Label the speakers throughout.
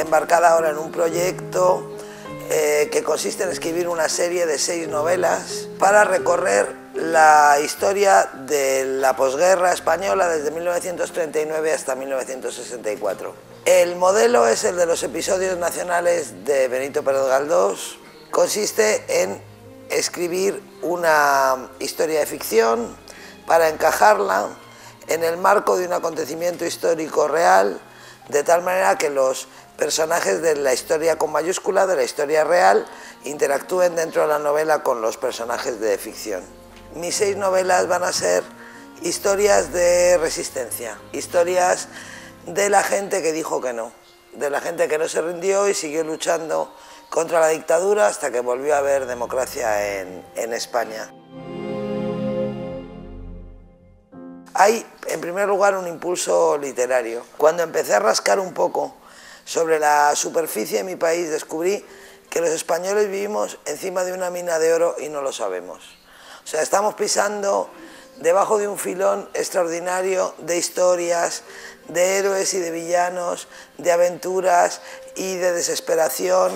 Speaker 1: embarcada ahora en un proyecto que consiste en escribir una serie de 6 novelas para recorrer la historia de la posguerra española desde 1939 hasta 1964. El modelo es el de los episodios nacionales de Benito Pérez Galdós. Consiste en escribir una historia de ficción para encajarla en el marco de un acontecimiento histórico real, de tal manera que los personajes de la historia con mayúscula, de la historia real, interactúen dentro de la novela con los personajes de ficción. Mis 6 novelas van a ser historias de resistencia, historias de la gente que dijo que no, de la gente que no se rindió y siguió luchando contra la dictadura hasta que volvió a haber democracia en España. Hay, en primer lugar, un impulso literario. Cuando empecé a rascar un poco sobre la superficie de mi país, descubrí que los españoles vivimos encima de una mina de oro y no lo sabemos. O sea, estamos pisando debajo de un filón extraordinario de historias, de héroes y de villanos, de aventuras y de desesperación,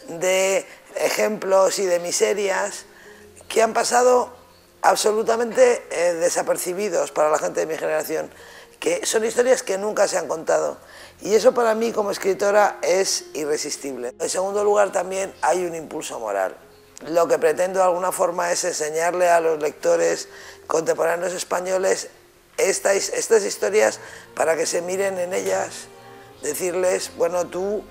Speaker 1: de ejemplos y de miserias que han pasado absolutamente desapercibidos para la gente de mi generación, que son historias que nunca se han contado. Y eso para mí como escritora es irresistible. En segundo lugar, también hay un impulso moral. Lo que pretendo de alguna forma es enseñarle a los lectores contemporáneos españoles estas historias para que se miren en ellas, decirles, bueno, tú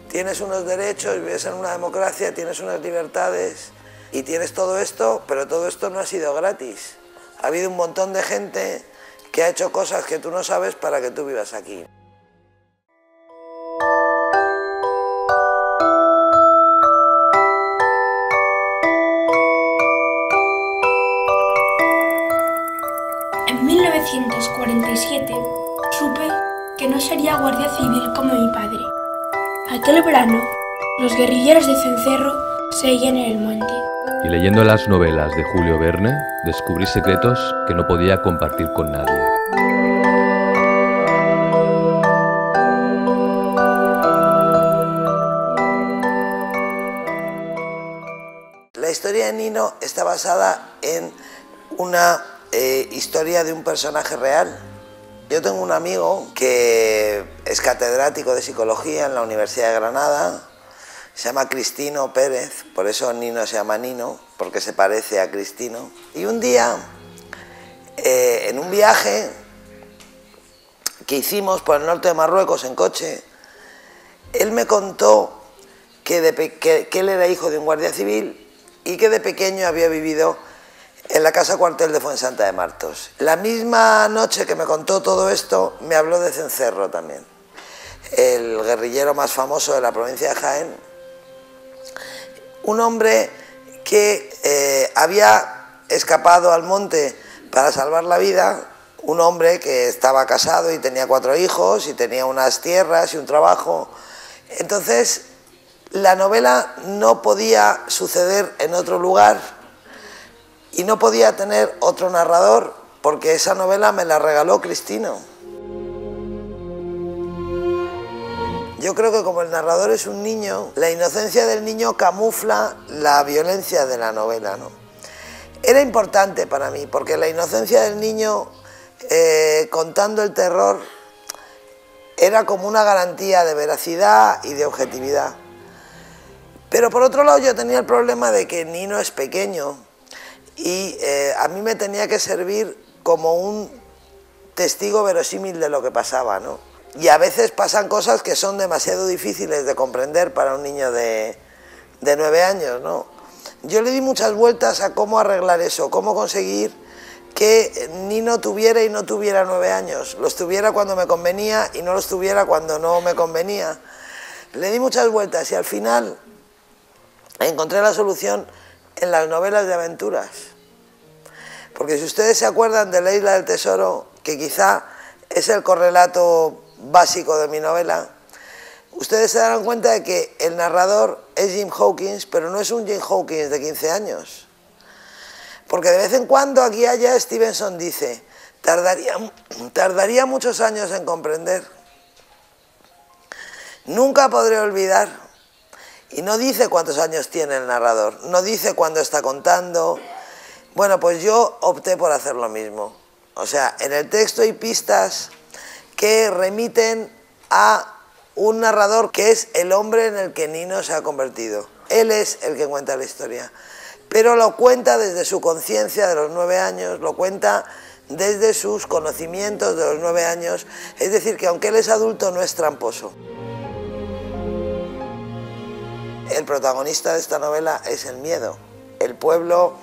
Speaker 1: tienes unos derechos, vives en una democracia, tienes unas libertades y tienes todo esto, pero todo esto no ha sido gratis. Ha habido un montón de gente que ha hecho cosas que tú no sabes para que tú vivas aquí.
Speaker 2: En 1947 supe que no sería guardia civil como mi padre. Aquel verano, los guerrilleros de Cencerro seguían en el monte.
Speaker 3: Y leyendo las novelas de Julio Verne, descubrí secretos que no podía compartir con nadie.
Speaker 1: La historia de Nino está basada en una historia de un personaje real. Yo tengo un amigo que es catedrático de psicología en la Universidad de Granada, se llama Cristino Pérez, por eso Nino se llama Nino, porque se parece a Cristino. Y un día, en un viaje que hicimos por el norte de Marruecos en coche, él me contó que él era hijo de un guardia civil y que de pequeño había vivido en la casa cuartel de Fuensanta de Martos. La misma noche que me contó todo esto, me habló de Cencerro también, el guerrillero más famoso de la provincia de Jaén, un hombre que había escapado al monte para salvar la vida, un hombre que estaba casado y tenía 4 hijos y tenía unas tierras y un trabajo. Entonces, la novela no podía suceder en otro lugar y no podía tener otro narrador, porque esa novela me la regaló Cristino. Yo creo que como el narrador es un niño, la inocencia del niño camufla la violencia de la novela, ¿no? Era importante para mí, porque la inocencia del niño contando el terror era como una garantía de veracidad y de objetividad. Pero por otro lado yo tenía el problema de que Nino es pequeño y a mí me tenía que servir como un testigo verosímil de lo que pasaba, ¿no? Y a veces pasan cosas que son demasiado difíciles de comprender para un niño de 9 años, ¿no? Yo le di muchas vueltas a cómo arreglar eso, cómo conseguir que Nino tuviera y no tuviera 9 años, los tuviera cuando me convenía y no los tuviera cuando no me convenía. Le di muchas vueltas y al final encontré la solución en las novelas de aventuras. Porque si ustedes se acuerdan de La Isla del Tesoro, que quizá es el correlato básico de mi novela, ustedes se darán cuenta de que el narrador es Jim Hawkins, pero no es un Jim Hawkins de 15 años. Porque de vez en cuando aquí y allá Stevenson dice, tardaría muchos años en comprender. Nunca podré olvidar, y no dice cuántos años tiene el narrador, no dice cuándo está contando. Bueno, pues yo opté por hacer lo mismo. O sea, en el texto hay pistas que remiten a un narrador que es el hombre en el que Nino se ha convertido. Él es el que cuenta la historia, pero lo cuenta desde su conciencia de los 9 años, lo cuenta desde sus conocimientos de los 9 años, es decir, que aunque él es adulto no es tramposo. El protagonista de esta novela es el miedo. El pueblo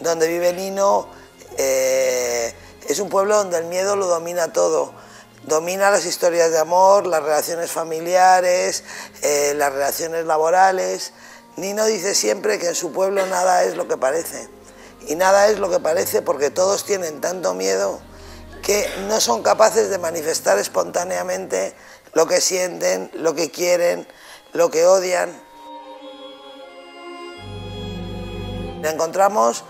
Speaker 1: donde vive Nino es un pueblo donde el miedo lo domina todo. Domina las historias de amor, las relaciones familiares, las relaciones laborales. Nino dice siempre que en su pueblo nada es lo que parece. Y nada es lo que parece porque todos tienen tanto miedo que no son capaces de manifestar espontáneamente lo que sienten, lo que quieren, lo que odian. Le encontramos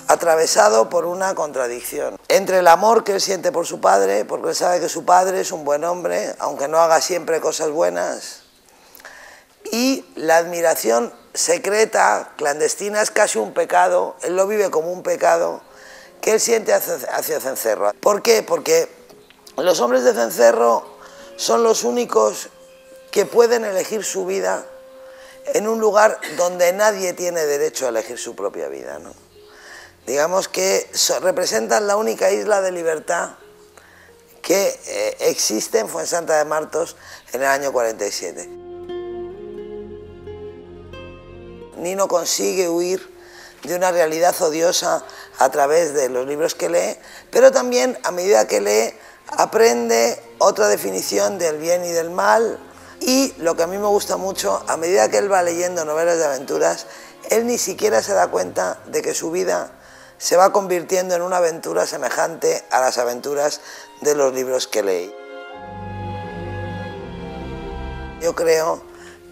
Speaker 1: atravesado por una contradicción entre el amor que él siente por su padre, porque él sabe que su padre es un buen hombre, aunque no haga siempre cosas buenas, y la admiración secreta, clandestina, es casi un pecado, él lo vive como un pecado, que él siente hacia Cencerro. ¿Por qué? Porque los hombres de Cencerro son los únicos que pueden elegir su vida en un lugar donde nadie tiene derecho a elegir su propia vida, ¿no? Digamos que representan la única isla de libertad que existe en Fuensanta de Martos en el año 47. Nino consigue huir de una realidad odiosa a través de los libros que lee, pero también a medida que lee aprende otra definición del bien y del mal, y lo que a mí me gusta mucho, a medida que él va leyendo novelas de aventuras, él ni siquiera se da cuenta de que su vida se va convirtiendo en una aventura semejante a las aventuras de los libros que leí. Yo creo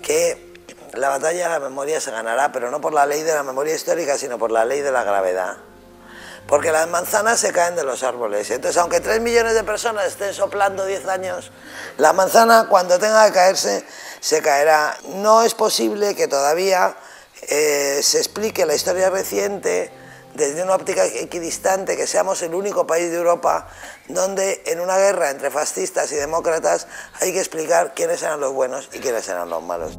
Speaker 1: que la batalla de la memoria se ganará, pero no por la ley de la memoria histórica, sino por la ley de la gravedad. Porque las manzanas se caen de los árboles. Entonces, aunque 3 millones de personas estén soplando 10 años, la manzana, cuando tenga que caerse, se caerá. No es posible que todavía se explique la historia reciente desde una óptica equidistante, que seamos el único país de Europa donde en una guerra entre fascistas y demócratas hay que explicar quiénes eran los buenos y quiénes eran los malos.